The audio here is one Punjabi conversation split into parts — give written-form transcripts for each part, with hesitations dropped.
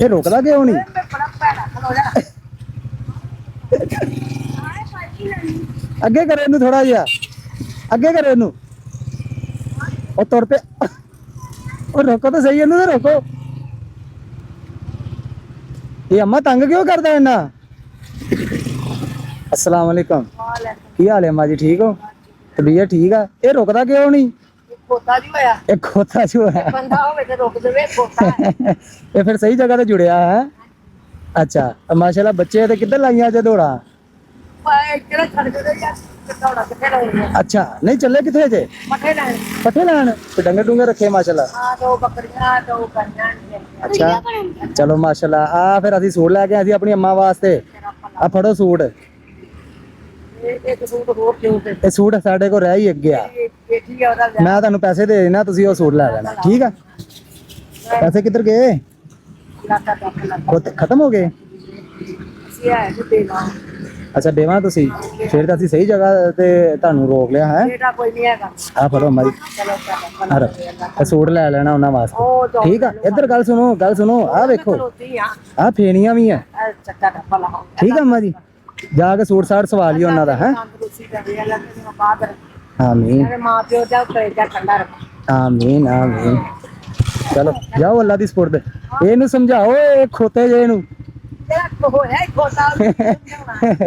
ਇਹ ਰੁਕਦਾ ਕਿਉਂ ਨਹੀਂ? ਅੱਗੇ ਕਰੇ ਇਹਨੂੰ ਥੋੜਾ ਜਿਹਾ, ਅੱਗੇ ਕਰੇ ਇਹਨੂੰ। ਉਹ ਤੁਰ ਪਿਆ। ਉਹ ਰੋਕੋ ਤਾਂ ਸਹੀ ਇਹਨੂੰ, ਤਾਂ ਰੋਕੋ। ਇਹ ਅੰਮਾ ਤੰਗ ਕਿਉਂ ਕਰਦਾ ਇੰਨਾ? अस्सलाम वालेकुम। की हाल है अम्मा जी, ठीक हो? तबीयत ठीक है? ये रुकदा क्यों नहीं? एक खोता जो है ये फिर सही जगह ते जुड़िया है। अच्छा माशाल्लाह, बच्चे ते किधर लाइया जे दौड़ा? अच्छा नहीं चले किथे जे? पट्ठे लैन। डंगर डूंगर रखे माशाल्लाह। अच्छा चलो माशाल्लाह। आ फिर असीं सूट लैके आए अपनी अम्मा वास्ते। आ फड़ो सूट। ਇਹ ਸੂਟ ਸਾਡੇ ਕੋਲ ਰਹਿ ਹੀ ਅੱਗੇ ਆ। ਮੈਂ ਤੁਹਾਨੂੰ ਪੈਸੇ ਦੇ ਦੇਣਾ, ਤੁਸੀਂ ਉਹ ਸੂਟ ਲੈ ਲੈਣਾ, ਠੀਕ ਆ? ਪੈਸੇ ਕਿੱਧਰ ਗਏ? ਖਤਮ ਹੋ ਗਏ? ਅੱਛਾ ਦੇਵਾਂ ਤੁਸੀਂ? ਫਿਰ ਤਾਂ ਅਸੀਂ ਸਹੀ ਜਗ੍ਹਾ ਤੇ ਤੁਹਾਨੂੰ ਰੋਕ ਲਿਆ ਹੈ। ਆ ਫੜੋ ਅਮਾ ਜੀ, ਇਹ ਸੂਟ ਲੈ ਲੈਣਾ ਉਹਨਾਂ ਵਾਸਤੇ, ਠੀਕ ਆ? ਇੱਧਰ ਗੱਲ ਸੁਣੋ, ਗੱਲ ਸੁਣੋ। ਆ ਵੇਖੋ ਆ ਫੇਣੀਆਂ ਵੀ ਆ, ਠੀਕ ਆ ਅਮਾ ਜੀ? जाके सूट साट सवा लियो उन्हां दा है। आमीन आमीन आमीन। चलो जाओ अल्लाह दी सुपुर्द। ਇਹਨੂੰ ਸਮਝਾਓ, ਇਹ ਖੋਤੇ ਜੇ ਇਹਨੂੰ।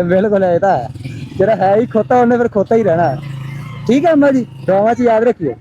ਬਿਲਕੁਲ ਇਹ ਤਾਂ ਜਿਹੜਾ ਹੈ ਹੀ ਖੋਤਾ, ਉਹਨੇ ਫਿਰ ਖੋਤਾ ਹੀ ਰਹਿਣਾ, ਠੀਕ ਹੈ ਅੰਮਾ ਜੀ? ਦੁਆਵਾਂ 'ਚ ਯਾਦ ਰੱਖਿਓ।